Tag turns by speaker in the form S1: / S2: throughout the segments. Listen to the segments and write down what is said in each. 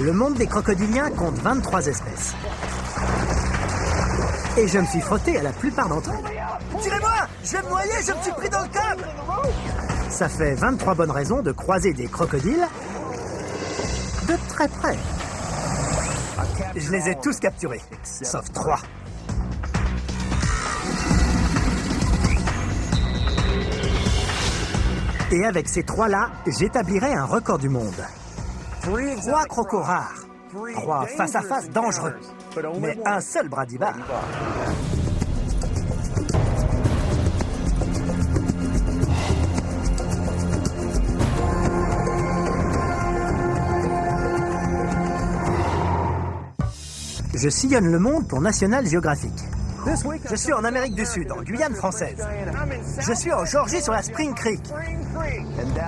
S1: Le monde des crocodiliens compte 23 espèces. Et je me suis frotté à la plupart d'entre elles.
S2: Tirez-moi! Je vais me noyer, je me suis pris dans le câble!
S1: Ça fait 23 bonnes raisons de croiser des crocodiles de très près. Je les ai tous capturés, sauf 3. Et avec ces 3-là, j'établirai un record du monde. 3 crocos rares, 3 face à face dangereux, mais un seul Bradibar. Je sillonne le monde pour National Geographic. Je suis en Amérique du Sud, en Guyane française. Je suis en Géorgie sur la Spring Creek.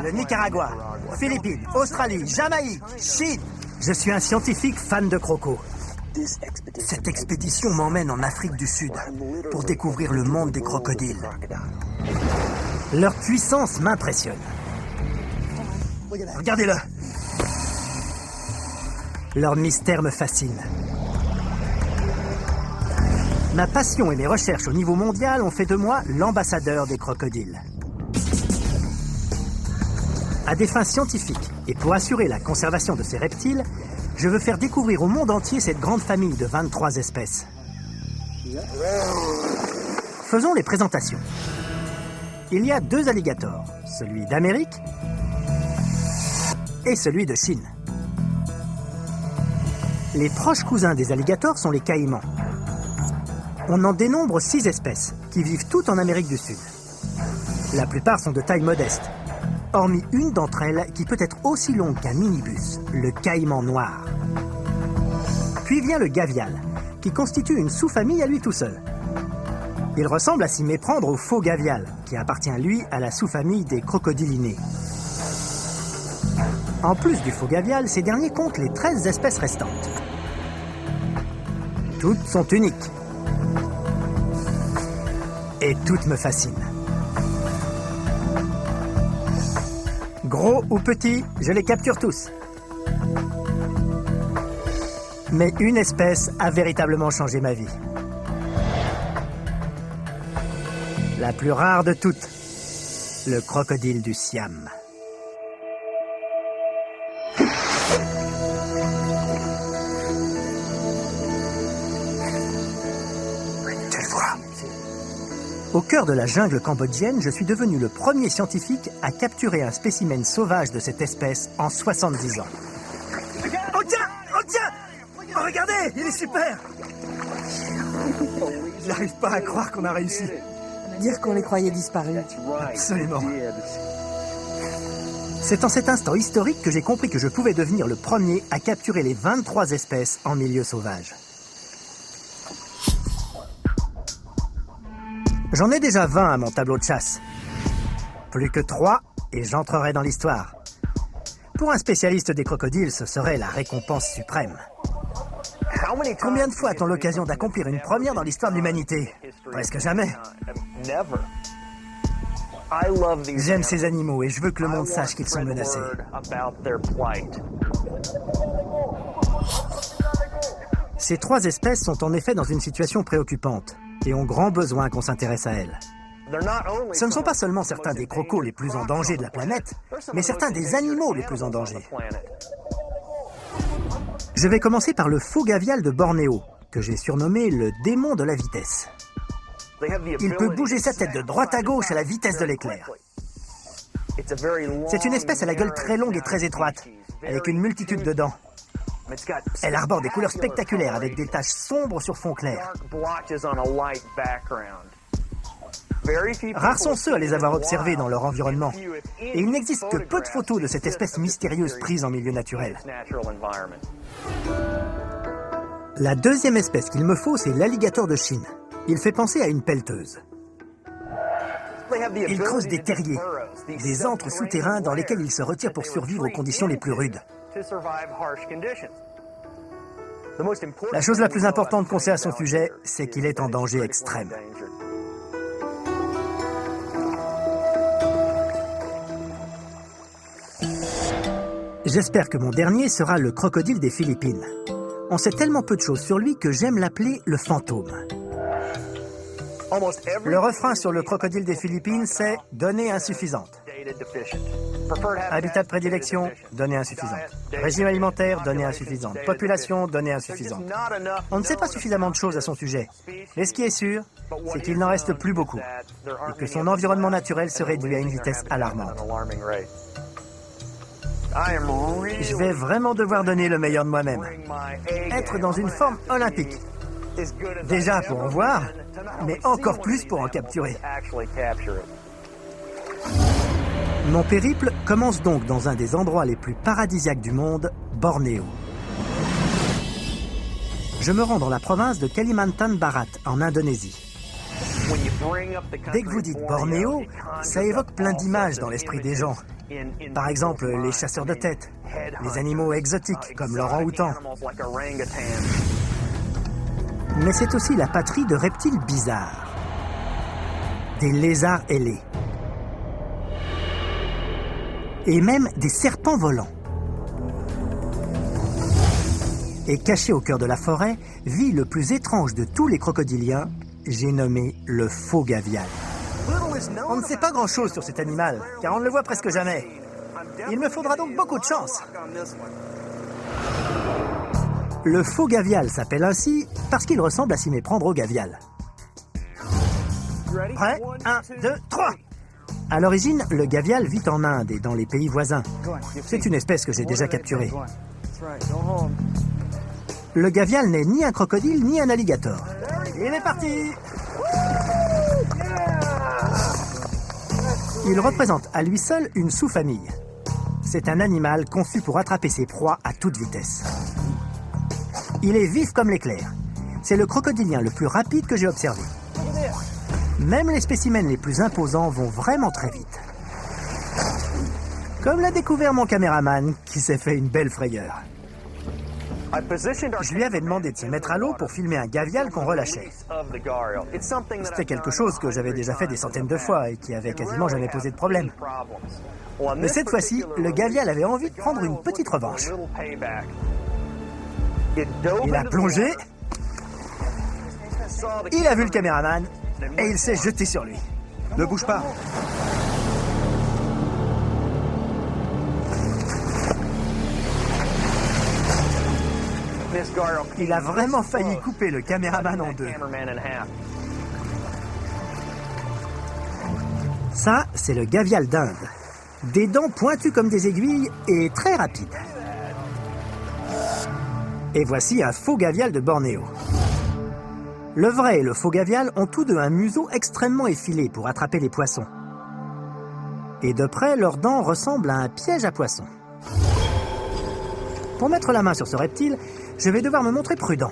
S1: Le Nicaragua, Philippines, Australie, Jamaïque, Chine. Je suis un scientifique fan de crocos. Cette expédition m'emmène en Afrique du Sud pour découvrir le monde des crocodiles. Leur puissance m'impressionne. Regardez-le. Leur mystère me fascine. Ma passion et mes recherches au niveau mondial ont fait de moi l'ambassadeur des crocodiles. À des fins scientifiques et pour assurer la conservation de ces reptiles, je veux faire découvrir au monde entier cette grande famille de 23 espèces. Faisons les présentations. Il y a 2 alligators, celui d'Amérique et celui de Chine. Les proches cousins des alligators sont les caïmans. On en dénombre 6 espèces, qui vivent toutes en Amérique du Sud. La plupart sont de taille modeste, hormis une d'entre elles qui peut être aussi longue qu'un minibus, le caïman noir. Puis vient le gavial, qui constitue une sous-famille à lui tout seul. Il ressemble à s'y méprendre au faux gavial, qui appartient lui à la sous-famille des crocodilinés. En plus du faux gavial, ces derniers comptent les 13 espèces restantes. Toutes sont uniques. Et toutes me fascinent. Gros ou petits, je les capture tous. Mais une espèce a véritablement changé ma vie. La plus rare de toutes, le crocodile du Siam. Au cœur de la jungle cambodgienne, je suis devenu le premier scientifique à capturer un spécimen sauvage de cette espèce en 70 ans.
S2: Oh tiens! Oh tiens! Oh, regardez! Il est super! Je n'arrive pas à croire qu'on a réussi.
S3: Dire qu'on les croyait disparus.
S2: Absolument.
S1: C'est en cet instant historique que j'ai compris que je pouvais devenir le premier à capturer les 23 espèces en milieu sauvage. J'en ai déjà 20 à mon tableau de chasse. Plus que 3 et j'entrerai dans l'histoire. Pour un spécialiste des crocodiles, ce serait la récompense suprême. Combien de fois a-t-on l'occasion d'accomplir une première dans l'histoire de l'humanité? Presque jamais. J'aime ces animaux et je veux que le monde sache qu'ils sont menacés. Ces 3 espèces sont en effet dans une situation préoccupante et ont grand besoin qu'on s'intéresse à elles. Ce ne sont pas seulement certains des crocos les plus en danger de la planète, mais certains des animaux les plus en danger. Je vais commencer par le faux gavial de Bornéo, que j'ai surnommé le démon de la vitesse. Il peut bouger sa tête de droite à gauche à la vitesse de l'éclair. C'est une espèce à la gueule très longue et très étroite, avec une multitude de dents. Elle arbore des couleurs spectaculaires avec des taches sombres sur fond clair. Rares sont ceux à les avoir observés dans leur environnement. Et il n'existe que peu de photos de cette espèce mystérieuse prise en milieu naturel. La deuxième espèce qu'il me faut, c'est l'alligator de Chine. Il fait penser à une pelleteuse. Il creuse des terriers, des antres souterrains dans lesquels il se retire pour survivre aux conditions les plus rudes. La chose la plus importante qu'on sait à son sujet, c'est qu'il est en danger extrême. J'espère que mon dernier sera le crocodile des Philippines. On sait tellement peu de choses sur lui que j'aime l'appeler le fantôme. Le refrain sur le crocodile des Philippines, c'est « Donnée insuffisante ». Habitat de prédilection, donnée insuffisante. Régime alimentaire, donnée insuffisante. Population, donnée insuffisante. On ne sait pas suffisamment de choses à son sujet. Mais ce qui est sûr, c'est qu'il n'en reste plus beaucoup. Et que son environnement naturel se réduit à une vitesse alarmante. Je vais vraiment devoir donner le meilleur de moi-même. Être dans une forme olympique. Déjà pour en voir, mais encore plus pour en capturer. Mon périple commence donc dans un des endroits les plus paradisiaques du monde, Bornéo. Je me rends dans la province de Kalimantan Barat, en Indonésie. Dès que vous dites Bornéo, ça évoque plein d'images dans l'esprit des gens. Par exemple, les chasseurs de têtes, les animaux exotiques comme l'orang-outan. Mais c'est aussi la patrie de reptiles bizarres. Des lézards ailés. Et même des serpents volants. Et caché au cœur de la forêt, vit le plus étrange de tous les crocodiliens, j'ai nommé le faux gavial. On ne sait pas grand-chose sur cet animal, car on ne le voit presque jamais. Il me faudra donc beaucoup de chance. Le faux gavial s'appelle ainsi parce qu'il ressemble à s'y méprendre au gavial. Prêt ? 1, 2, 3 ! À l'origine, le gavial vit en Inde et dans les pays voisins. C'est une espèce que j'ai déjà capturée. Le gavial n'est ni un crocodile ni un alligator. Il est parti! Il représente à lui seul une sous-famille. C'est un animal conçu pour attraper ses proies à toute vitesse. Il est vif comme l'éclair. C'est le crocodilien le plus rapide que j'ai observé. Même les spécimens les plus imposants vont vraiment très vite. Comme l'a découvert mon caméraman, qui s'est fait une belle frayeur. Je lui avais demandé de se mettre à l'eau pour filmer un gavial qu'on relâchait. C'était quelque chose que j'avais déjà fait des centaines de fois et qui avait quasiment jamais posé de problème. Mais cette fois-ci, le gavial avait envie de prendre une petite revanche. Il a plongé, il a vu le caméraman et il s'est jeté sur lui.
S2: Ne bouge pas.
S1: Il a vraiment failli couper le caméraman en deux. Ça, c'est le gavial d'Inde. Des dents pointues comme des aiguilles et très rapides. Et voici un faux gavial de Bornéo. Le vrai et le faux gavial ont tous deux un museau extrêmement effilé pour attraper les poissons. Et de près, leurs dents ressemblent à un piège à poissons. Pour mettre la main sur ce reptile, je vais devoir me montrer prudent.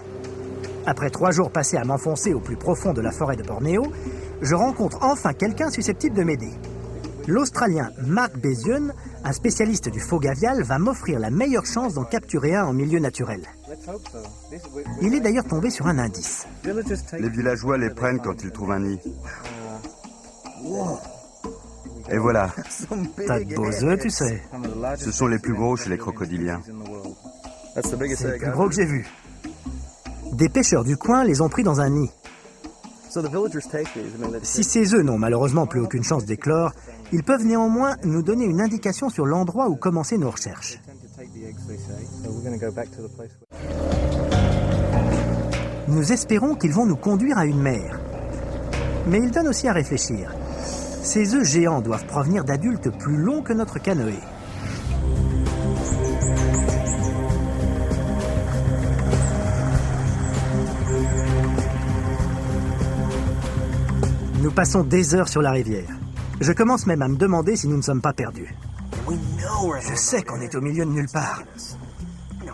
S1: Après 3 jours passés à m'enfoncer au plus profond de la forêt de Bornéo, je rencontre enfin quelqu'un susceptible de m'aider. L'Australien Mark Bézieux, un spécialiste du faux gavial, va m'offrir la meilleure chance d'en capturer un en milieu naturel. Il est d'ailleurs tombé sur un indice.
S4: Les villageois les prennent quand ils trouvent un nid. Et voilà,
S1: T'as de beaux œufs, tu sais.
S4: ce sont les plus gros chez les crocodiliens.
S1: C'est le plus gros que j'ai vu. Des pêcheurs du coin les ont pris dans un nid. Si ces œufs n'ont malheureusement plus aucune chance d'éclore, ils peuvent néanmoins nous donner une indication sur l'endroit où commencer nos recherches. Nous espérons qu'ils vont nous conduire à une mer. Mais ils donnent aussi à réfléchir. Ces œufs géants doivent provenir d'adultes plus longs que notre canoë. Nous passons des heures sur la rivière. Je commence même à me demander si nous ne sommes pas perdus. Je sais qu'on est au milieu de nulle part.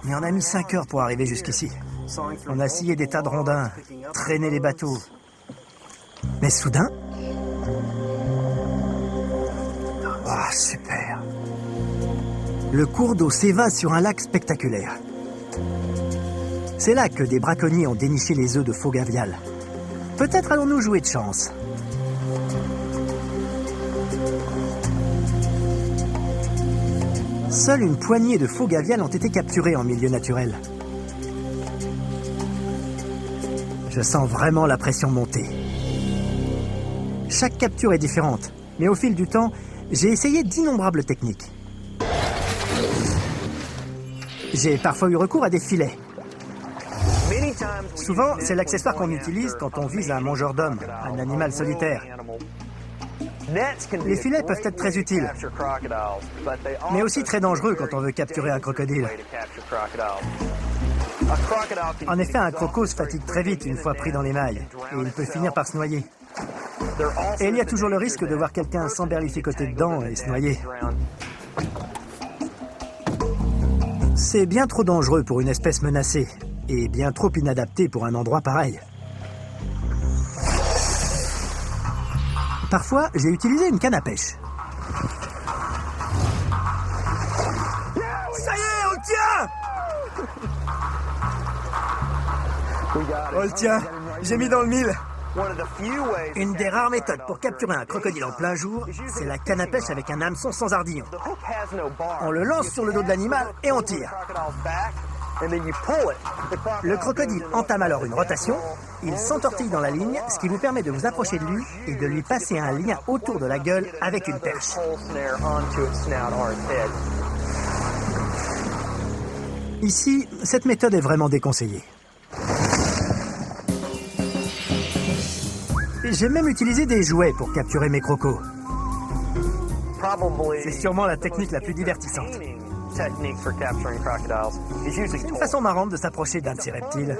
S1: Mais on a mis 5 heures pour arriver jusqu'ici. On a scié des tas de rondins, traîné les bateaux. Mais soudain... Ah, super. Le cours d'eau s'évase sur un lac spectaculaire. C'est là que des braconniers ont déniché les œufs de faux gavial. Peut-être allons-nous jouer de chance. Seule une poignée de faux gavials ont été capturés en milieu naturel. Je sens vraiment la pression monter. Chaque capture est différente, mais au fil du temps, j'ai essayé d'innombrables techniques. J'ai parfois eu recours à des filets. Souvent, c'est l'accessoire qu'on utilise quand on vise un mangeur d'hommes, un animal solitaire. Les filets peuvent être très utiles, mais aussi très dangereux quand on veut capturer un crocodile. En effet, un croco se fatigue très vite une fois pris dans les mailles, et il peut finir par se noyer. Et il y a toujours le risque de voir quelqu'un s'emberlificoter dedans et se noyer. C'est bien trop dangereux pour une espèce menacée, et bien trop inadapté pour un endroit pareil. Parfois, j'ai utilisé une canne à pêche.
S2: Ça y est, on le tient! On le tient, j'ai mis dans le mille.
S1: Une des rares méthodes pour capturer un crocodile en plein jour, c'est la canne à pêche avec un hameçon sans ardillon. On le lance sur le dos de l'animal et on tire. Le crocodile entame alors une rotation, il s'entortille dans la ligne, ce qui vous permet de vous approcher de lui et de lui passer un lien autour de la gueule avec une perche. Ici, cette méthode est vraiment déconseillée. J'ai même utilisé des jouets pour capturer mes crocos. C'est sûrement la technique la plus divertissante. C'est une façon marrante de s'approcher d'un de ces reptiles.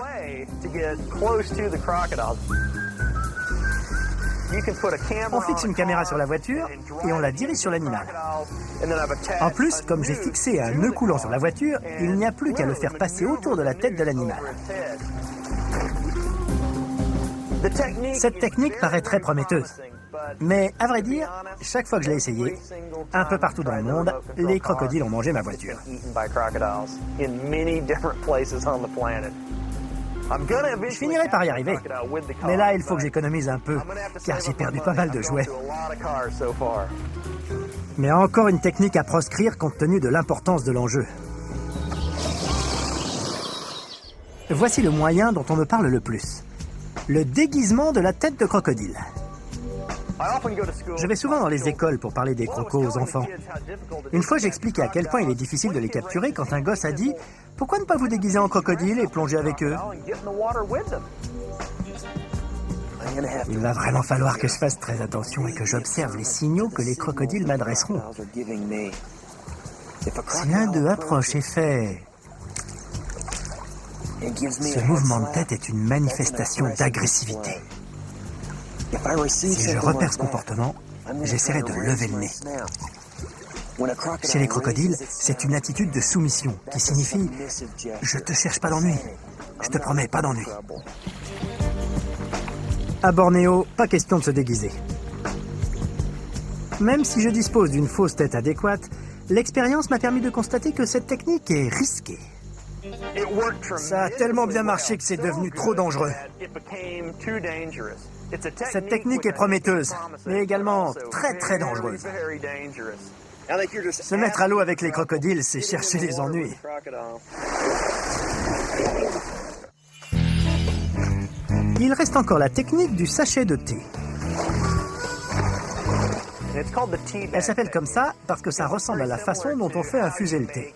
S1: On fixe une caméra sur la voiture et on la dirige sur l'animal. En plus, comme j'ai fixé un nœud coulant sur la voiture, il n'y a plus qu'à le faire passer autour de la tête de l'animal. Cette technique paraît très prometteuse. Mais à vrai dire, chaque fois que je l'ai essayé, un peu partout dans le monde, les crocodiles ont mangé ma voiture. Je finirai par y arriver. Mais là, il faut que j'économise un peu, car j'ai perdu pas mal de jouets. Mais encore une technique à proscrire compte tenu de l'importance de l'enjeu. Voici le moyen dont on me parle le plus. Le déguisement de la tête de crocodile. Je vais souvent dans les écoles pour parler des crocos aux enfants. Une fois, j'expliquais à quel point il est difficile de les capturer quand un gosse a dit « Pourquoi ne pas vous déguiser en crocodile et plonger avec eux ?» Il va vraiment falloir que je fasse très attention et que j'observe les signaux que les crocodiles m'adresseront. Si l'un d'eux approche et fait... Ce mouvement de tête est une manifestation d'agressivité. Si je repère ce comportement, j'essaierai de lever le nez. Chez les crocodiles, c'est une attitude de soumission qui signifie « Je te cherche pas d'ennui, je te promets pas d'ennui ». À Bornéo, pas question de se déguiser. Même si je dispose d'une fausse tête adéquate, l'expérience m'a permis de constater que cette technique est risquée. Ça a tellement bien marché que c'est devenu trop dangereux. Cette technique est prometteuse, mais également très très dangereuse. Se mettre à l'eau avec les crocodiles, c'est chercher les ennuis. Il reste encore la technique du sachet de thé. Elle s'appelle comme ça parce que ça ressemble à la façon dont on fait infuser le thé.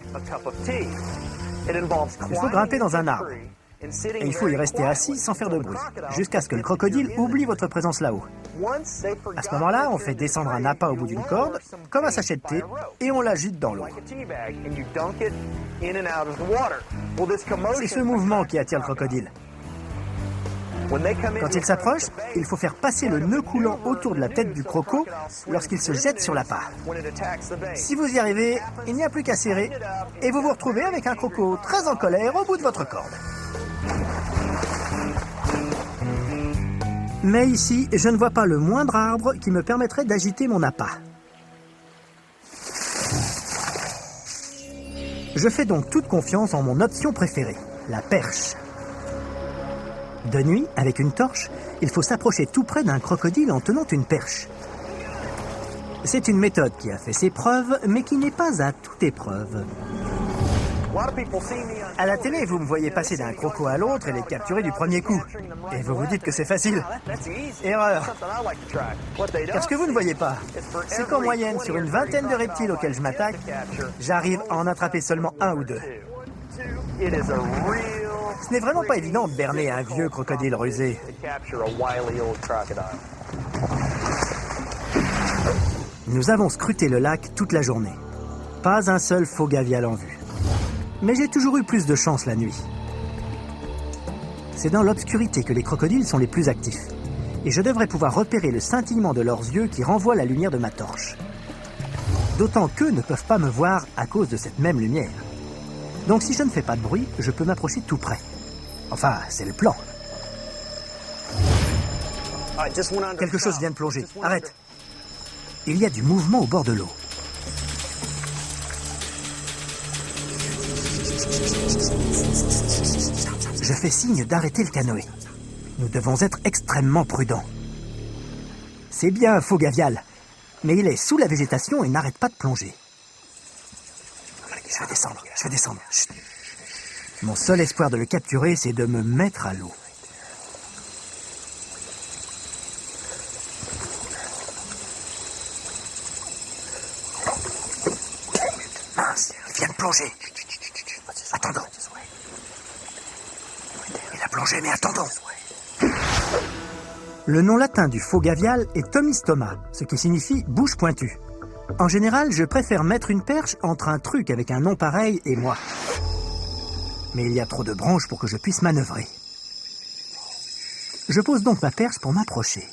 S1: Il faut grimper dans un arbre. Et il faut y rester assis sans faire de bruit, jusqu'à ce que le crocodile oublie votre présence là-haut. À ce moment-là, on fait descendre un appât au bout d'une corde, comme un sachet de thé, et on l'agite dans l'eau. C'est ce mouvement qui attire le crocodile. Quand il s'approche, il faut faire passer le nœud coulant autour de la tête du croco lorsqu'il se jette sur l'appât. Si vous y arrivez, il n'y a plus qu'à serrer et vous vous retrouvez avec un croco très en colère au bout de votre corde. Mais ici, je ne vois pas le moindre arbre qui me permettrait d'agiter mon appât. Je fais donc toute confiance en mon option préférée, la perche. De nuit, avec une torche, il faut s'approcher tout près d'un crocodile en tenant une perche. C'est une méthode qui a fait ses preuves, mais qui n'est pas à toute épreuve. À la télé, vous me voyez passer d'un croco à l'autre et les capturer du premier coup. Et vous vous dites que c'est facile. Erreur. Car ce que vous ne voyez pas, c'est qu'en moyenne, sur une vingtaine de reptiles auxquels je m'attaque, j'arrive à en attraper seulement un ou deux. Ce n'est vraiment pas évident de berner un vieux crocodile rusé. Nous avons scruté le lac toute la journée. Pas un seul faux gavial en vue. Mais j'ai toujours eu plus de chance la nuit. C'est dans l'obscurité que les crocodiles sont les plus actifs. Et je devrais pouvoir repérer le scintillement de leurs yeux qui renvoie la lumière de ma torche. D'autant qu'eux ne peuvent pas me voir à cause de cette même lumière. Donc si je ne fais pas de bruit, je peux m'approcher tout près. Enfin, c'est le plan. Quelque chose vient de plonger. Arrête. Il y a du mouvement au bord de l'eau. Je fais signe d'arrêter le canoë. Nous devons être extrêmement prudents. C'est bien un faux gavial, mais il est sous la végétation et n'arrête pas de plonger. Je vais descendre. Chut. Mon seul espoir de le capturer, c'est de me mettre à l'eau. Mince, il vient de plonger. Attendons. Il a plongé, mais attendons. Le nom latin du faux gavial est Thomistoma, ce qui signifie bouche pointue. En général, je préfère mettre une perche entre un truc avec un nom pareil et moi. Mais il y a trop de branches pour que je puisse manœuvrer. Je pose donc ma perche pour m'approcher.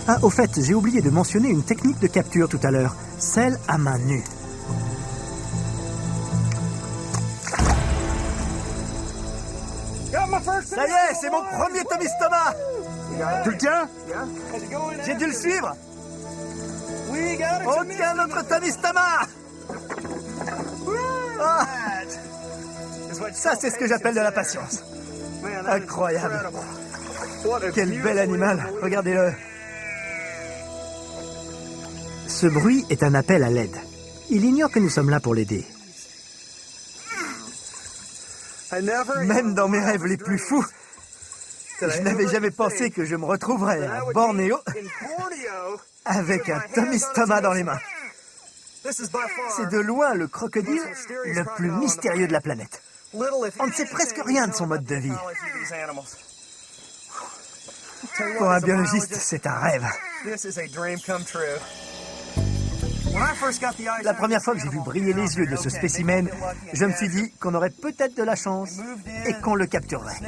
S1: Ah, au fait, j'ai oublié de mentionner une technique de capture tout à l'heure, celle à main nue.
S2: Ça y est, c'est mon premier Thomistoma. Tu le tiens? J'ai dû le suivre. On tient notre Thomistoma. Ah. Ça, c'est ce que j'appelle de la patience. Incroyable. Quel bel animal, regardez-le.
S1: Ce bruit est un appel à l'aide. Il ignore que nous sommes là pour l'aider.
S2: Même dans mes rêves les plus fous, je n'avais jamais pensé que je me retrouverais à Bornéo avec un Thomistoma dans les mains. C'est de loin le crocodile le plus mystérieux de la planète. On ne sait presque rien de son mode de vie. Pour un biologiste, c'est un rêve. La première fois que j'ai vu briller les yeux de ce spécimen, je me suis dit qu'on aurait peut-être de la chance et qu'on le capturerait.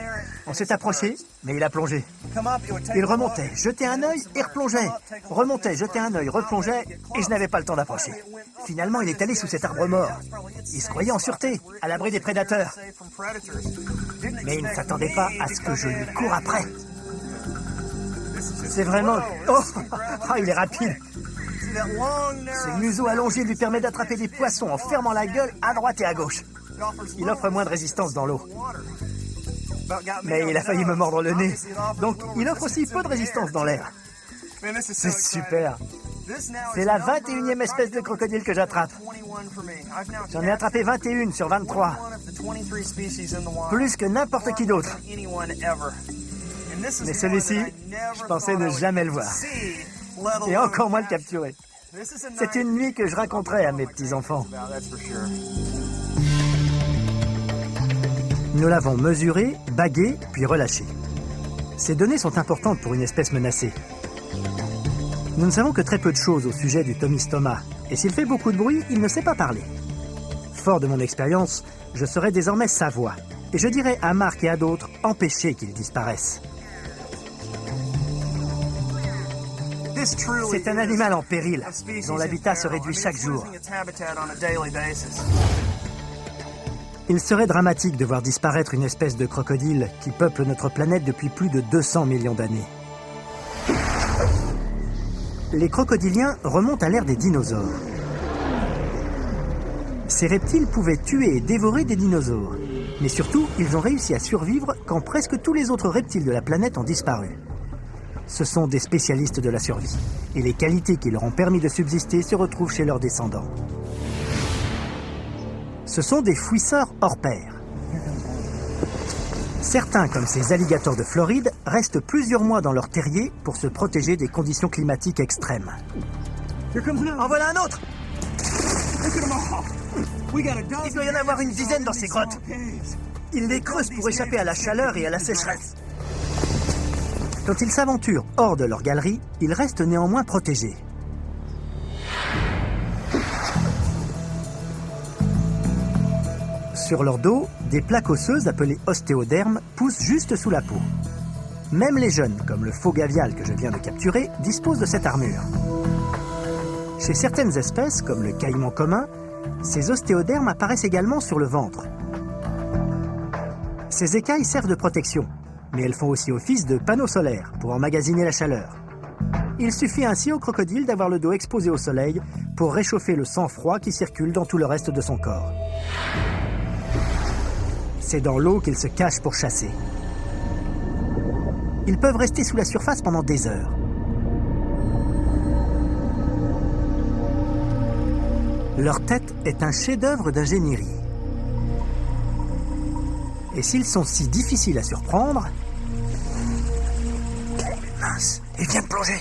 S2: On s'est approché, mais il a plongé. Il remontait, jetait un œil et replongeait. Remontait, jetait un œil, replongeait et je n'avais pas le temps d'approcher. Finalement, il est allé sous cet arbre mort. Il se croyait en sûreté, à l'abri des prédateurs. Mais il ne s'attendait pas à ce que je lui cours après. C'est vraiment... Oh, il est rapide. Ce museau allongé lui permet d'attraper des poissons en fermant la gueule à droite et à gauche. Il offre moins de résistance dans l'eau. Mais il a failli me mordre le nez. Donc il offre aussi peu de résistance dans l'air. C'est super. C'est la 21e espèce de crocodile que j'attrape. J'en ai attrapé 21 sur 23. Plus que n'importe qui d'autre. Mais celui-ci, je pensais ne jamais le voir. Et encore moins le capturer. C'est une nuit que je raconterai à mes petits-enfants. Nous l'avons mesuré, bagué, puis relâché. Ces données sont importantes pour une espèce menacée. Nous ne savons que très peu de choses au sujet du Thomistoma, et s'il fait beaucoup de bruit, il ne sait pas parler. Fort de mon expérience, je saurai désormais sa voix, et je dirai à Marc et à d'autres, empêchez qu'il disparaisse. C'est un animal en péril, dont l'habitat se réduit chaque jour.
S1: Il serait dramatique de voir disparaître une espèce de crocodile qui peuple notre planète depuis plus de 200 millions d'années. Les crocodiliens remontent à l'ère des dinosaures. Ces reptiles pouvaient tuer et dévorer des dinosaures. Mais surtout, ils ont réussi à survivre quand presque tous les autres reptiles de la planète ont disparu. Ce sont des spécialistes de la survie. Et les qualités qui leur ont permis de subsister se retrouvent chez leurs descendants. Ce sont des fouisseurs hors pair. Certains, comme ces alligators de Floride, restent plusieurs mois dans leur terrier pour se protéger des conditions climatiques extrêmes.
S2: En voilà un autre! Il doit y en avoir une dizaine dans ces grottes. Ils les creusent pour échapper à la chaleur et à la sécheresse.
S1: Quand ils s'aventurent hors de leur galerie, ils restent néanmoins protégés. Sur leur dos, des plaques osseuses appelées ostéodermes poussent juste sous la peau. Même les jeunes, comme le faux gavial que je viens de capturer, disposent de cette armure. Chez certaines espèces, comme le caïman commun, ces ostéodermes apparaissent également sur le ventre. Ces écailles servent de protection, mais elles font aussi office de panneaux solaires pour emmagasiner la chaleur. Il suffit ainsi au crocodile d'avoir le dos exposé au soleil pour réchauffer le sang froid qui circule dans tout le reste de son corps. C'est dans l'eau qu'ils se cachent pour chasser. Ils peuvent rester sous la surface pendant des heures. Leur tête est un chef-d'œuvre d'ingénierie. Et s'ils sont si difficiles à surprendre...
S2: Mince, il vient de plonger.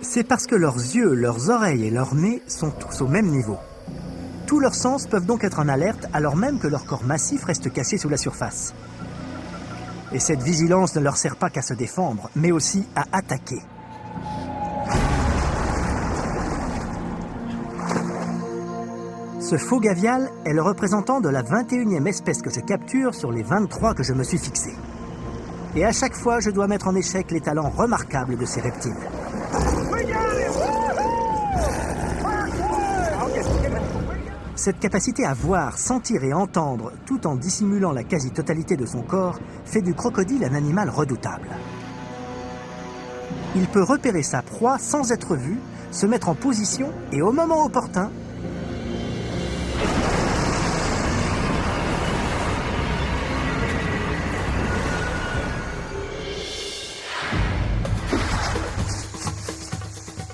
S1: C'est parce que leurs yeux, leurs oreilles et leur nez sont tous au même niveau. Tous leurs sens peuvent donc être en alerte alors même que leur corps massif reste caché sous la surface. Et cette vigilance ne leur sert pas qu'à se défendre, mais aussi à attaquer. Ce faux gavial est le représentant de la 21e espèce que je capture sur les 23 que je me suis fixé. Et à chaque fois, je dois mettre en échec les talents remarquables de ces reptiles. Cette capacité à voir, sentir et entendre, tout en dissimulant la quasi-totalité de son corps, fait du crocodile un animal redoutable. Il peut repérer sa proie sans être vu, se mettre en position et au moment opportun,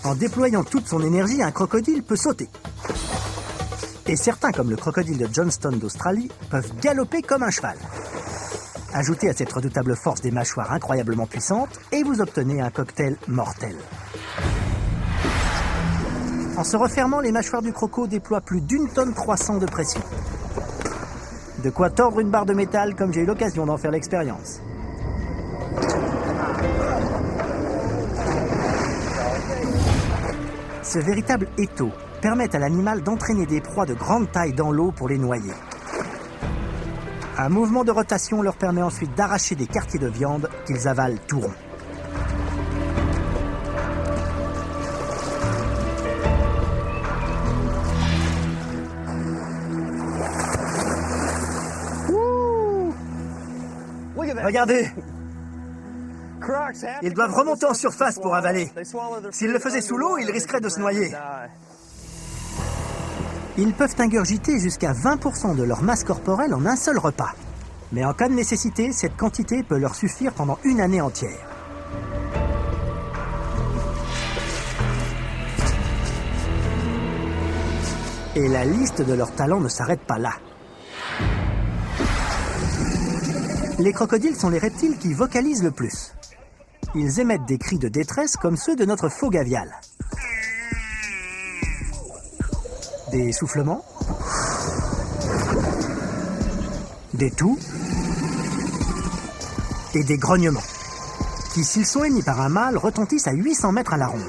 S1: en déployant toute son énergie, un crocodile peut sauter. Et certains, comme le crocodile de Johnston d'Australie, peuvent galoper comme un cheval. Ajoutez à cette redoutable force des mâchoires incroyablement puissantes et vous obtenez un cocktail mortel. En se refermant, les mâchoires du croco déploient plus d'1 tonne 300 de pression. De quoi tordre une barre de métal comme j'ai eu l'occasion d'en faire l'expérience. Ce véritable étau permet à l'animal d'entraîner des proies de grande taille dans l'eau pour les noyer. Un mouvement de rotation leur permet ensuite d'arracher des quartiers de viande qu'ils avalent tout rond.
S2: Regardez! Ils doivent remonter en surface pour avaler. S'ils le faisaient sous l'eau, ils risqueraient de se noyer.
S1: Ils peuvent ingurgiter jusqu'à 20% de leur masse corporelle en un seul repas. Mais en cas de nécessité, cette quantité peut leur suffire pendant une année entière. Et la liste de leurs talents ne s'arrête pas là. Les crocodiles sont les reptiles qui vocalisent le plus. Ils émettent des cris de détresse comme ceux de notre faux gavial. Des soufflements, des toux et des grognements, qui, s'ils sont émis par un mâle, retentissent à 800 mètres à la ronde.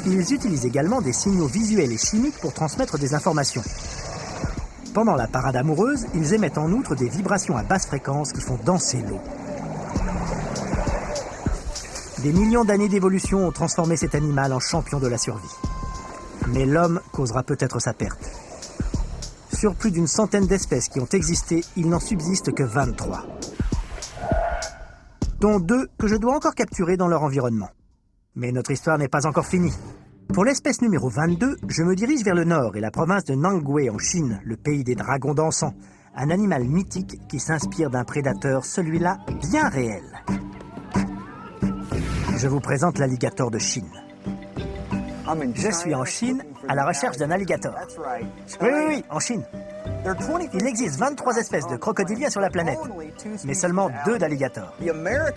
S1: Ils utilisent également des signaux visuels et chimiques pour transmettre des informations. Pendant la parade amoureuse, ils émettent en outre des vibrations à basse fréquence qui font danser l'eau. Des millions d'années d'évolution ont transformé cet animal en champion de la survie. Mais l'homme causera peut-être sa perte. Sur plus d'une centaine d'espèces qui ont existé, il n'en subsiste que 23. Dont 2 que je dois encore capturer dans leur environnement. Mais notre histoire n'est pas encore finie. Pour l'espèce numéro 22, je me dirige vers le nord et la province de Nangwei en Chine, le pays des dragons dansants. Un animal mythique qui s'inspire d'un prédateur, celui-là bien réel. Je vous présente l'alligator de Chine. Je suis en Chine à la recherche d'un alligator. Oui, en Chine. Il existe 23 espèces de crocodiliens sur la planète, mais seulement 2 d'alligators.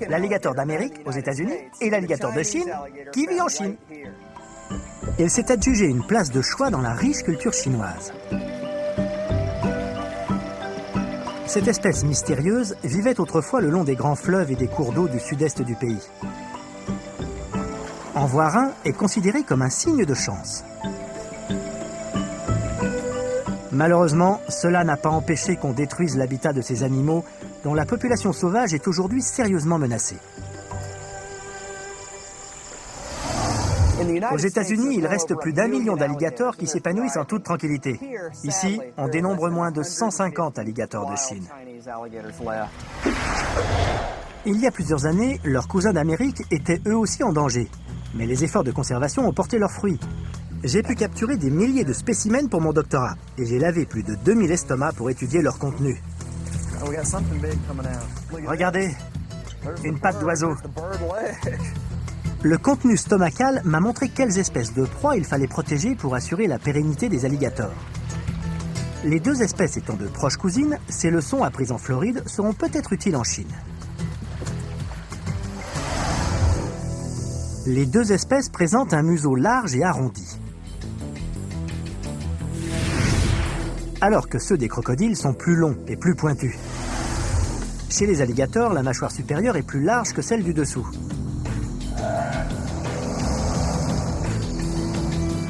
S1: L'alligator d'Amérique, aux États-Unis, et l'alligator de Chine, qui vit en Chine. Il s'est adjugé une place de choix dans la riche culture chinoise. Cette espèce mystérieuse vivait autrefois le long des grands fleuves et des cours d'eau du sud-est du pays. En voir un est considéré comme un signe de chance. Malheureusement, cela n'a pas empêché qu'on détruise l'habitat de ces animaux dont la population sauvage est aujourd'hui sérieusement menacée. Aux États-Unis, il reste plus d'1 million d'alligators qui s'épanouissent en toute tranquillité. Ici, on dénombre moins de 150 alligators de Chine. Il y a plusieurs années, leurs cousins d'Amérique étaient eux aussi en danger. Mais les efforts de conservation ont porté leurs fruits. J'ai pu capturer des milliers de spécimens pour mon doctorat et j'ai lavé plus de 2000 estomacs pour étudier leur contenu. Regardez, une patte d'oiseau. Le contenu stomacal m'a montré quelles espèces de proies il fallait protéger pour assurer la pérennité des alligators. Les 2 espèces étant de proches cousines, ces leçons apprises en Floride seront peut-être utiles en Chine. Les 2 espèces présentent un museau large et arrondi, alors que ceux des crocodiles sont plus longs et plus pointus. Chez les alligators, la mâchoire supérieure est plus large que celle du dessous.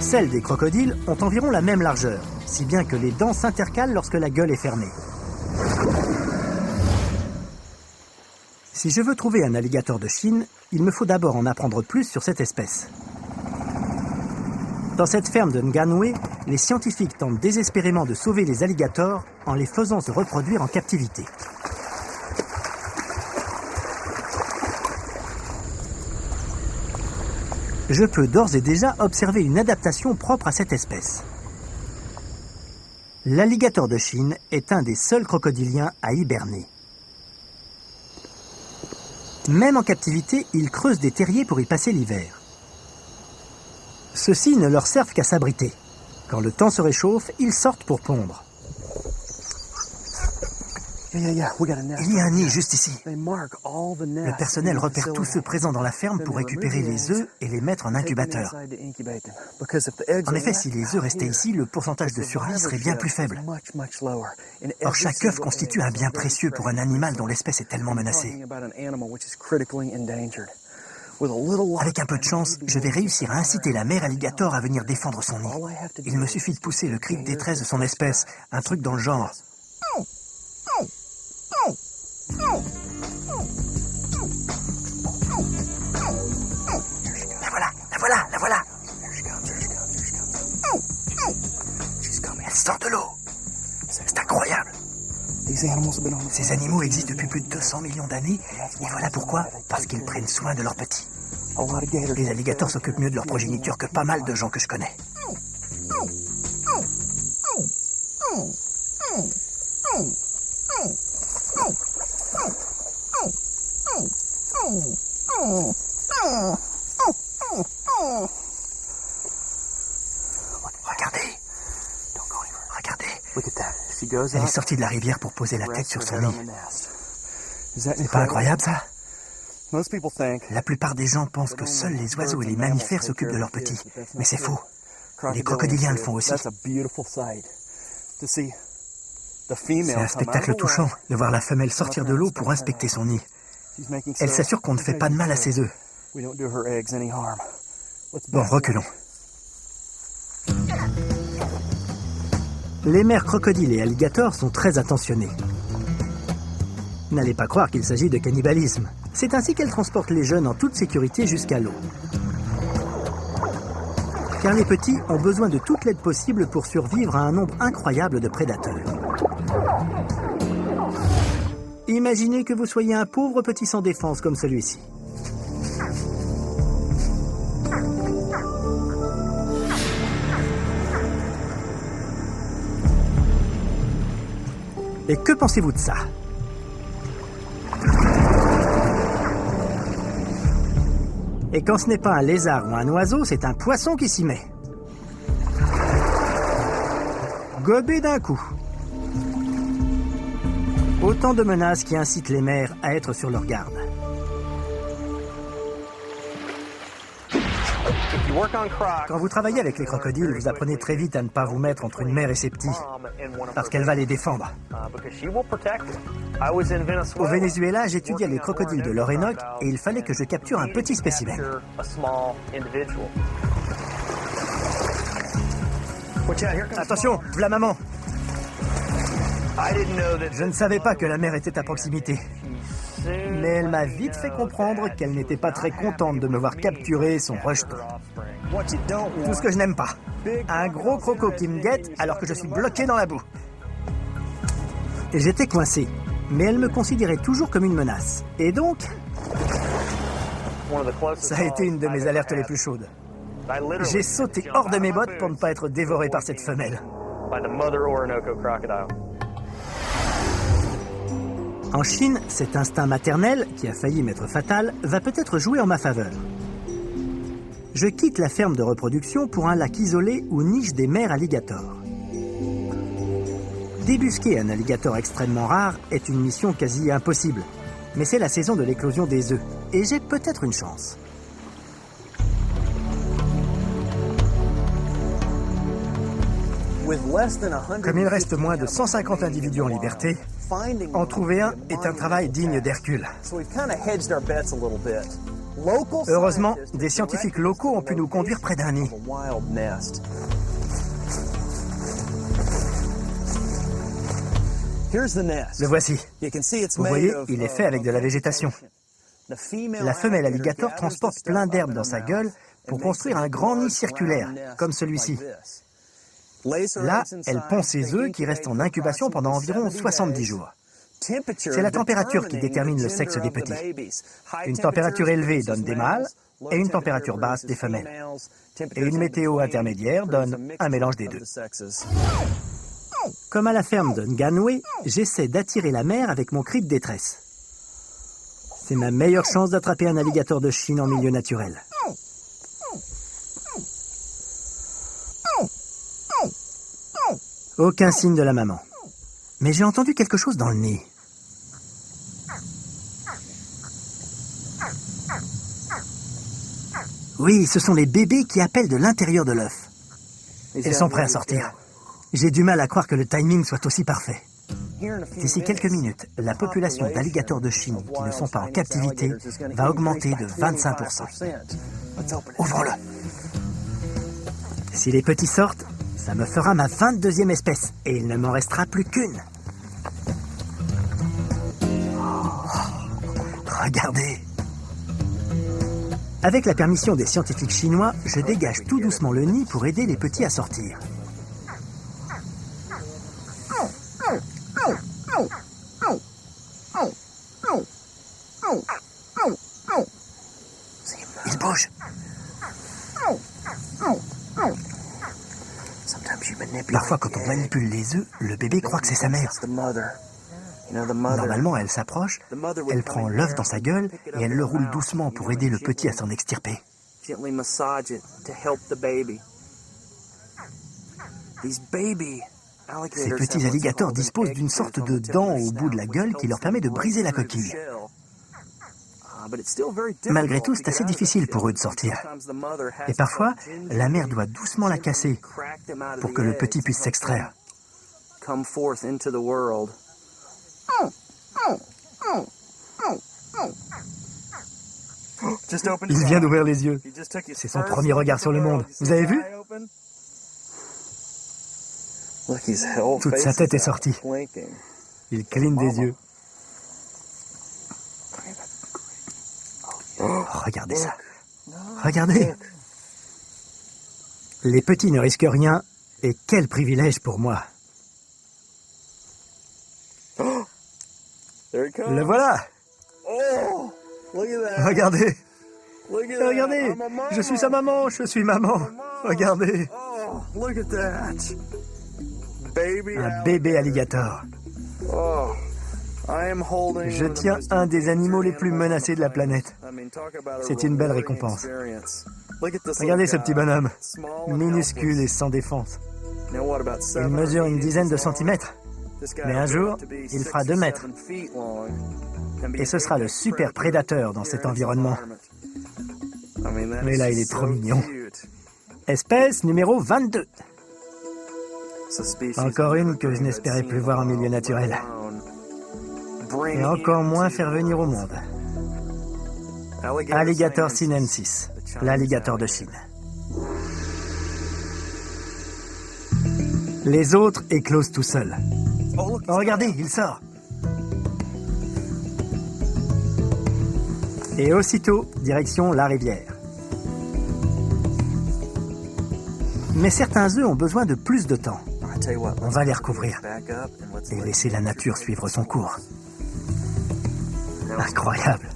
S1: Celles des crocodiles ont environ la même largeur, si bien que les dents s'intercalent lorsque la gueule est fermée. Si je veux trouver un alligator de Chine, il me faut d'abord en apprendre plus sur cette espèce. Dans cette ferme de Nganwe, les scientifiques tentent désespérément de sauver les alligators en les faisant se reproduire en captivité. Je peux d'ores et déjà observer une adaptation propre à cette espèce. L'alligator de Chine est un des seuls crocodiliens à hiberner. Même en captivité, ils creusent des terriers pour y passer l'hiver. Ceux-ci ne leur servent qu'à s'abriter. Quand le temps se réchauffe, ils sortent pour pondre. Il y a un nid juste ici. Le personnel repère tous ceux présents dans la ferme pour récupérer les œufs et les mettre en incubateur. En effet, si les œufs restaient ici, le pourcentage de survie serait bien plus faible. Or, chaque œuf constitue un bien précieux pour un animal dont l'espèce est tellement menacée. Avec un peu de chance, je vais réussir à inciter la mère alligator à venir défendre son nid. Il me suffit de pousser le cri de détresse de son espèce, un truc dans le genre. La voilà. Elle sort de l'eau. C'est incroyable. Ces animaux existent depuis plus de 200 millions d'années, et voilà pourquoi, parce qu'ils prennent soin de leurs petits. Les alligators s'occupent mieux de leur progéniture que pas mal de gens que je connais. Regardez. Elle est sortie de la rivière pour poser la tête sur son nid. C'est pas incroyable, ça? La plupart des gens pensent que seuls les oiseaux et les mammifères s'occupent de leurs petits. Mais c'est faux. Les crocodiliens le font aussi. C'est un spectacle touchant de voir la femelle sortir de l'eau pour inspecter son nid. Elle s'assure qu'on ne fait pas de mal à ses œufs. Bon, reculons. Les mères crocodiles et alligators sont très attentionnées. N'allez pas croire qu'il s'agit de cannibalisme. C'est ainsi qu'elles transportent les jeunes en toute sécurité jusqu'à l'eau. car les petits ont besoin de toute l'aide possible pour survivre à un nombre incroyable de prédateurs. Imaginez que vous soyez un pauvre petit sans défense comme celui-ci. Et que pensez-vous de ça? Et quand ce n'est pas un lézard ou un oiseau, c'est un poisson qui s'y met. Gobé d'un coup. Autant de menaces qui incitent les mères à être sur leur garde. Quand vous travaillez avec les crocodiles, vous apprenez très vite à ne pas vous mettre entre une mère et ses petits, parce qu'elle va les défendre. Au Venezuela, j'étudiais les crocodiles de l'Orénoque et il fallait que je capture un petit spécimen. Attention, la maman! Je ne savais pas que la mère était à proximité. Mais elle m'a vite fait comprendre qu'elle n'était pas très contente de me voir capturer son rejeton. Tout ce que je n'aime pas. Un gros croco qui me guette alors que je suis bloqué dans la boue. J'étais coincé, mais elle me considérait toujours comme une menace. Et donc, ça a été une de mes alertes les plus chaudes. J'ai sauté hors de mes bottes pour ne pas être dévoré par cette femelle. En Chine, cet instinct maternel, qui a failli m'être fatal, va peut-être jouer en ma faveur. Je quitte la ferme de reproduction pour un lac isolé où nichent des mères alligators. Débusquer un alligator extrêmement rare est une mission quasi impossible. Mais c'est la saison de l'éclosion des œufs, et j'ai peut-être une chance. Comme il reste moins de 150 individus en liberté, en trouver un est un travail digne d'Hercule. Heureusement, des scientifiques locaux ont pu nous conduire près d'un nid. Le voici. Vous voyez, il est fait avec de la végétation. La femelle alligator transporte plein d'herbes dans sa gueule pour construire un grand nid circulaire, comme celui-ci. Là, elle pond ses œufs qui restent en incubation pendant environ 70 jours. C'est la température qui détermine le sexe des petits. Une température élevée donne des mâles et une température basse des femelles. Et une météo intermédiaire donne un mélange des deux. Comme à la ferme de Nganwe, j'essaie d'attirer la mère avec mon cri de détresse. C'est ma meilleure chance d'attraper un alligator de Chine en milieu naturel. Aucun signe de la maman. Mais j'ai entendu quelque chose dans le nid. Oui, ce sont les bébés qui appellent de l'intérieur de l'œuf. Ils sont prêts à sortir. J'ai du mal à croire que le timing soit aussi parfait. D'ici quelques minutes, la population d'alligators de Chine qui ne sont pas en captivité va augmenter de 25%. Ouvrons-le. Si les petits sortent, ça me fera ma 22e espèce et il ne m'en restera plus qu'une. Regardez. Avec la permission des scientifiques chinois, je dégage tout doucement le nid pour aider les petits à sortir. Il bouge. Parfois, quand on manipule les œufs, le bébé croit que c'est sa mère. Normalement, elle s'approche, elle prend l'œuf dans sa gueule et elle le roule doucement pour aider le petit à s'en extirper. Ces petits alligators disposent d'une sorte de dent au bout de la gueule qui leur permet de briser la coquille. Malgré tout, c'est assez difficile pour eux de sortir. Et parfois, la mère doit doucement la casser pour que le petit puisse s'extraire. Il vient d'ouvrir les yeux. C'est son premier regard sur le monde. Vous avez vu? Toute sa tête est sortie. Il cligne des yeux. Regardez ça. Regardez. Les petits ne risquent rien, et quel privilège pour moi. Le voilà. Regardez. Regardez, je suis sa maman, je suis maman. Regardez. Un bébé alligator. Je tiens un des animaux les plus menacés de la planète. C'est une belle récompense. Regardez ce petit bonhomme, minuscule et sans défense. Il mesure une dizaine de centimètres. Mais un jour, il fera 2 mètres. Et ce sera le super prédateur dans cet environnement. Mais là, il est trop mignon. Espèce numéro 22. Encore une que je n'espérais plus voir en milieu naturel. Et encore moins faire venir au monde. Alligator sinensis, l'alligator de Chine. Les autres éclosent tout seuls. Oh, regardez, il sort. Et aussitôt, direction la rivière. Mais certains œufs ont besoin de plus de temps. On va les recouvrir et laisser la nature suivre son cours. Incroyable.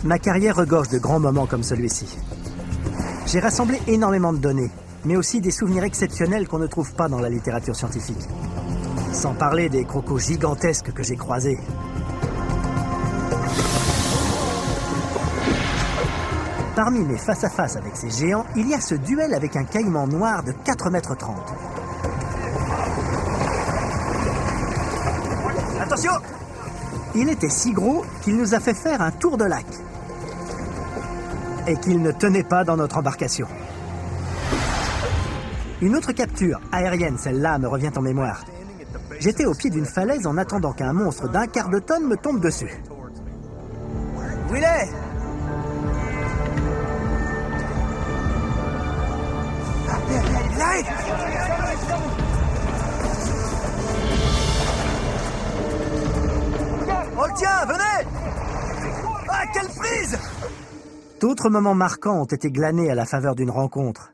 S1: Ma carrière regorge de grands moments comme celui-ci. J'ai rassemblé énormément de données, mais aussi des souvenirs exceptionnels qu'on ne trouve pas dans la littérature scientifique. Sans parler des crocos gigantesques que j'ai croisés. Parmi mes face-à-face avec ces géants, il y a ce duel avec un caïman noir de 4,30 mètres. Attention! Il était si gros qu'il nous a fait faire un tour de lac. Et qu'il ne tenait pas dans notre embarcation. Une autre capture, aérienne, celle-là, me revient en mémoire. J'étais au pied d'une falaise en attendant qu'un monstre d'1 quart de tonne me tombe dessus. Où il est? Il arrive! Oh tiens, venez! Ah, quelle prise! D'autres moments marquants ont été glanés à la faveur d'une rencontre.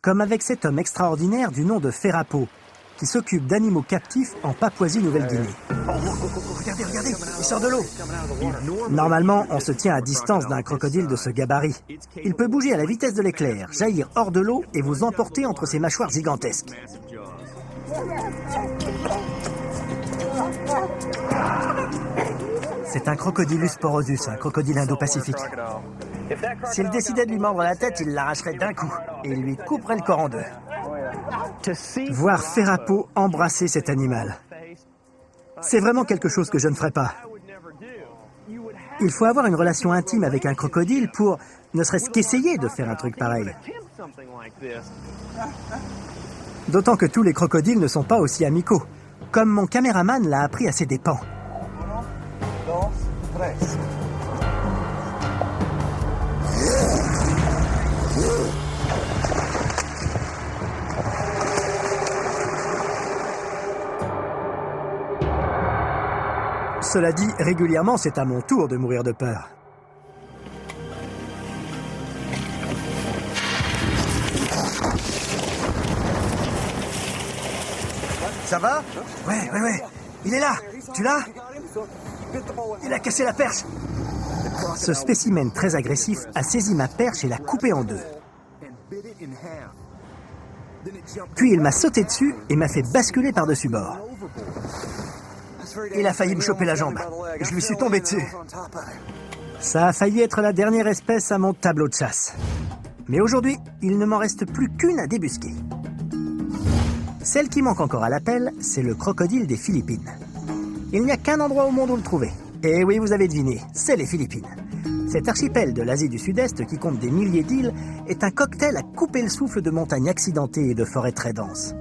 S1: Comme avec cet homme extraordinaire du nom de Ferapo, qui s'occupe d'animaux captifs en Papouasie-Nouvelle-Guinée. Regardez, regardez, il sort de l'eau. Normalement, on se tient à distance d'un crocodile de ce gabarit. Il peut bouger à la vitesse de l'éclair, jaillir hors de l'eau et vous emporter entre ses mâchoires gigantesques. C'est un Crocodilus porosus, un crocodile indo-pacifique. S'il décidait de lui mordre la tête, il l'arracherait d'un coup et il lui couperait le corps en 2. Voir Ferapo embrasser cet animal, c'est vraiment quelque chose que je ne ferais pas. Il faut avoir une relation intime avec un crocodile pour ne serait-ce qu'essayer de faire un truc pareil. D'autant que tous les crocodiles ne sont pas aussi amicaux, comme mon caméraman l'a appris à ses dépens. Cela dit, régulièrement, c'est à mon tour de mourir de peur. Ça va? Ouais. Il est là. Tu l'as? Il a cassé la perche. Ce spécimen très agressif a saisi ma perche et l'a coupée en 2. Puis il m'a sauté dessus et m'a fait basculer par-dessus bord. Il a failli me choper la jambe. Je lui suis tombé dessus. Ça a failli être la dernière espèce à mon tableau de chasse. Mais aujourd'hui, il ne m'en reste plus qu'une à débusquer. Celle qui manque encore à l'appel, c'est le crocodile des Philippines. Il n'y a qu'un endroit au monde où le trouver. Et oui, vous avez deviné, c'est les Philippines. Cet archipel de l'Asie du Sud-Est, qui compte des milliers d'îles, est un cocktail à couper le souffle de montagnes accidentées et de forêts très denses.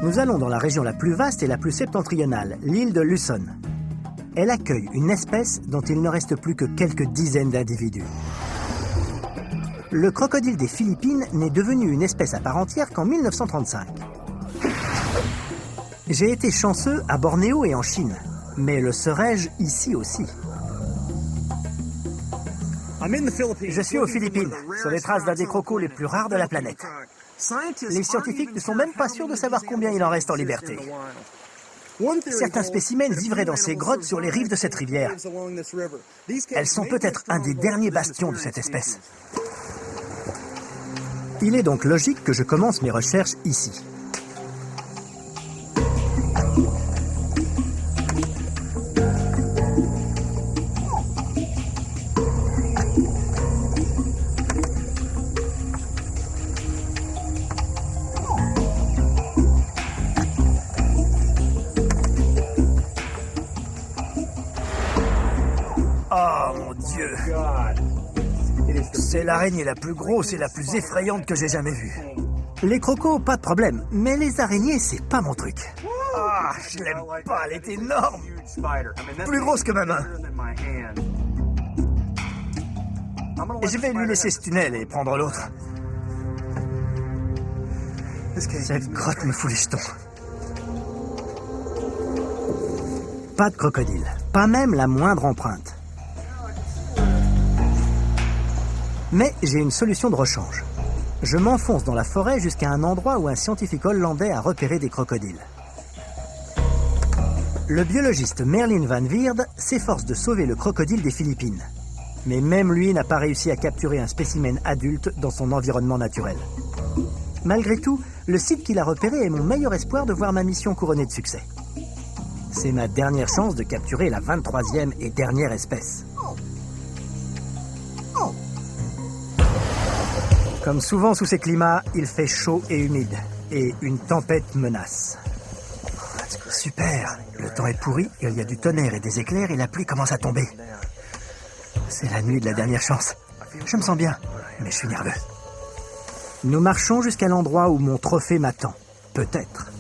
S1: Nous allons dans la région la plus vaste et la plus septentrionale, l'île de Luzon. Elle accueille une espèce dont il ne reste plus que quelques dizaines d'individus. Le crocodile des Philippines n'est devenu une espèce à part entière qu'en 1935. J'ai été chanceux à Bornéo et en Chine, mais le serais-je ici aussi?
S2: Je suis aux Philippines, sur les traces d'un des crocos les plus rares de la planète. Les scientifiques ne sont même pas sûrs de savoir combien il en reste en liberté. Certains spécimens vivraient dans ces grottes sur les rives de cette rivière. Elles sont peut-être un des derniers bastions de cette espèce. Il est donc logique que je commence mes recherches ici. Oh mon Dieu! C'est l'araignée la plus grosse et la plus effrayante que j'ai jamais vue. Les crocos, pas de problème, mais les araignées, c'est pas mon truc. Ah, je l'aime pas, elle est énorme! Plus grosse que ma main. Et je vais lui laisser ce tunnel et prendre l'autre. Cette grotte me fout les jetons. Pas de crocodile, pas même la moindre empreinte. Mais j'ai une solution de rechange. Je m'enfonce dans la forêt jusqu'à un endroit où un scientifique hollandais a repéré des crocodiles. Le biologiste Merlin van Weerd s'efforce de sauver le crocodile des Philippines. Mais même lui n'a pas réussi à capturer un spécimen adulte dans son environnement naturel. Malgré tout, le site qu'il a repéré est mon meilleur espoir de voir ma mission couronnée de succès. C'est ma dernière chance de capturer la 23e et dernière espèce. Comme souvent sous ces climats, il fait chaud et humide, et une tempête menace. Super, le temps est pourri, il y a du tonnerre et des éclairs et la pluie commence à tomber. C'est la nuit de la dernière chance. Je me sens bien, mais je suis nerveux. Nous marchons jusqu'à l'endroit où mon trophée m'attend. Peut-être.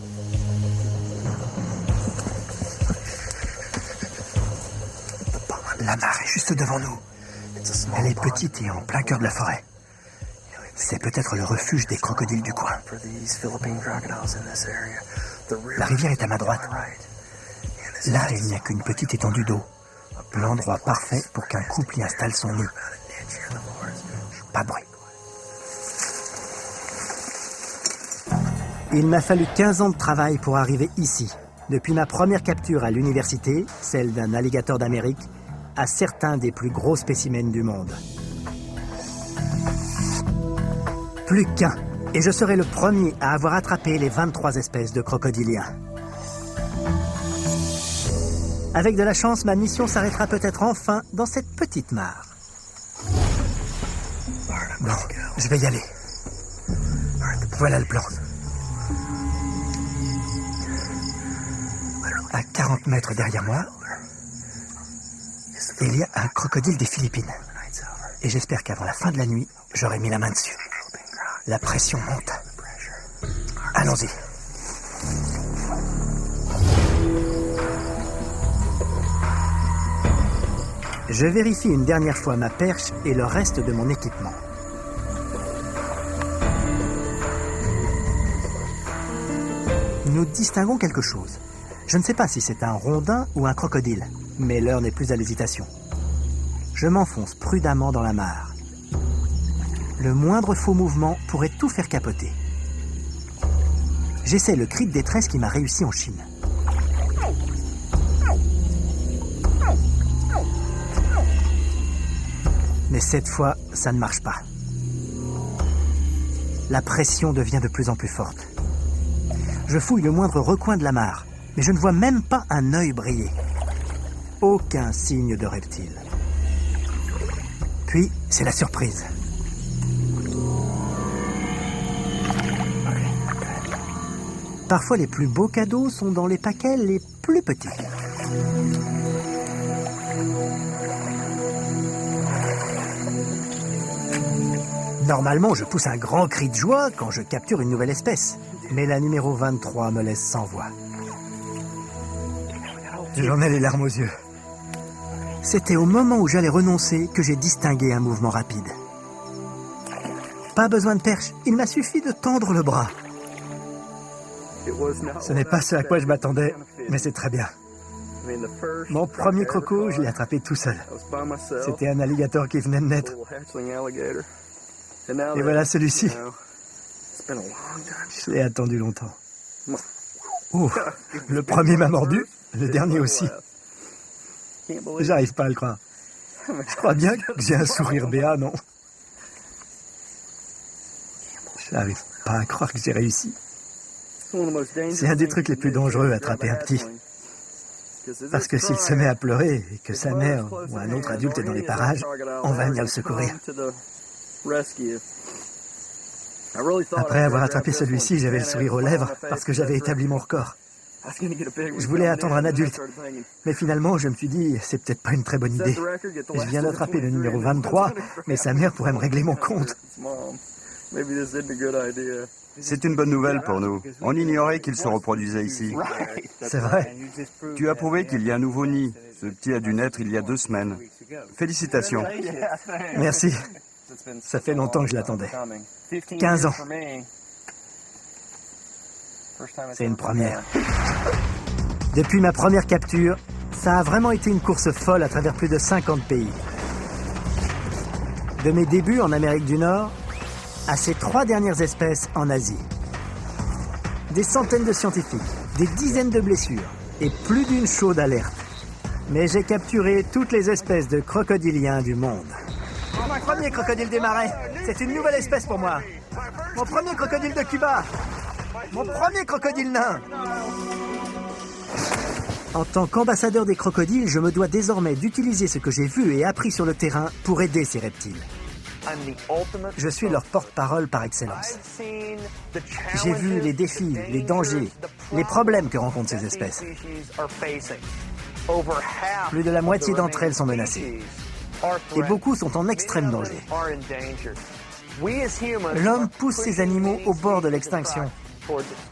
S2: La mare est juste devant nous. Elle est petite et en plein cœur de la forêt. C'est peut-être le refuge des crocodiles du coin. La rivière est à ma droite. Là, il n'y a qu'une petite étendue d'eau. L'endroit parfait pour qu'un couple y installe son nid. Pas de bruit. Il m'a fallu 15 ans de travail pour arriver ici. Depuis ma première capture à l'université, celle d'un alligator d'Amérique, à certains des plus gros spécimens du monde. Plus qu'un, et je serai le premier à avoir attrapé les 23 espèces de crocodiliens. Avec de la chance, ma mission s'arrêtera peut-être enfin dans cette petite mare. Bon, je vais y aller. Voilà le plan. À 40 mètres derrière moi, il y a un crocodile des Philippines. Et j'espère qu'avant la fin de la nuit, j'aurai mis la main dessus. La pression monte. Allons-y. Je vérifie une dernière fois ma perche et le reste de mon équipement. Nous distinguons quelque chose. Je ne sais pas si c'est un rondin ou un crocodile, mais l'heure n'est plus à l'hésitation. Je m'enfonce prudemment dans la mare. Le moindre faux mouvement pourrait tout faire capoter. J'essaie le cri de détresse qui m'a réussi en Chine. Mais cette fois, ça ne marche pas. La pression devient de plus en plus forte. Je fouille le moindre recoin de la mare, mais je ne vois même pas un œil briller. Aucun signe de reptile. Puis, c'est la surprise. Parfois, les plus beaux cadeaux sont dans les paquets les plus petits. Normalement, je pousse un grand cri de joie quand je capture une nouvelle espèce. Mais la numéro 23 me laisse sans voix. J'en ai les larmes aux yeux. C'était au moment où j'allais renoncer que j'ai distingué un mouvement rapide. Pas besoin de perche, il m'a suffi de tendre le bras. Ce n'est pas ce à quoi je m'attendais, mais c'est très bien.
S1: Mon premier croco, je l'ai attrapé tout seul. C'était un alligator qui venait de naître. Et voilà celui-ci. Je l'ai attendu longtemps. Oh, le premier m'a mordu, le dernier aussi. J'arrive pas à le croire. Je crois bien que j'ai un sourire béat, non? Je n'arrive pas à croire que j'ai réussi. C'est un des trucs les plus dangereux à attraper un petit. Parce que s'il se met à pleurer et que sa mère ou un autre adulte est dans les parages, on va venir le secourir. Après avoir attrapé celui-ci, j'avais le sourire aux lèvres parce que j'avais établi mon record. Je voulais attendre un adulte, mais finalement je me suis dit, c'est peut-être pas une très bonne idée. Je viens d'attraper le numéro 23, mais sa mère pourrait me régler mon compte.
S4: C'est une bonne nouvelle pour nous. On ignorait qu'il se reproduisait ici.
S1: C'est vrai.
S4: Tu as prouvé qu'il y a un nouveau nid. Ce petit a dû naître il y a 2 semaines. Félicitations.
S1: Merci. Ça fait longtemps que je l'attendais. 15 ans. C'est une première. Depuis ma première capture, ça a vraiment été une course folle à travers plus de 50 pays. De mes débuts en Amérique du Nord à ces 3 dernières espèces en Asie. Des centaines de scientifiques, des dizaines de blessures et plus d'une chaude alerte. Mais j'ai capturé toutes les espèces de crocodiliens du monde. Mon premier crocodile des marais, c'est une nouvelle espèce pour moi. Mon premier crocodile de Cuba. Mon premier crocodile nain. En tant qu'ambassadeur des crocodiles, je me dois désormais d'utiliser ce que j'ai vu et appris sur le terrain pour aider ces reptiles. Je suis leur porte-parole par excellence. J'ai vu les défis, les dangers, les problèmes que rencontrent ces espèces. Plus de la moitié d'entre elles sont menacées. Et beaucoup sont en extrême danger. L'homme pousse ces animaux au bord de l'extinction.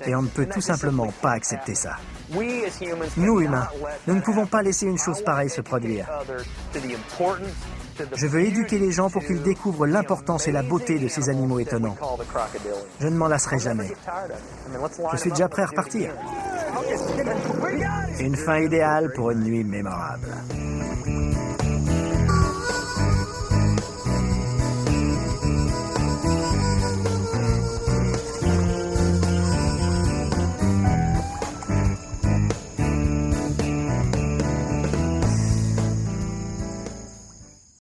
S1: Et on ne peut tout simplement pas accepter ça. Nous, humains, nous ne pouvons pas laisser une chose pareille se produire. Je veux éduquer les gens pour qu'ils découvrent l'importance et la beauté de ces animaux étonnants. Je ne m'en lasserai jamais. Je suis déjà prêt à repartir. Une fin idéale pour une nuit mémorable.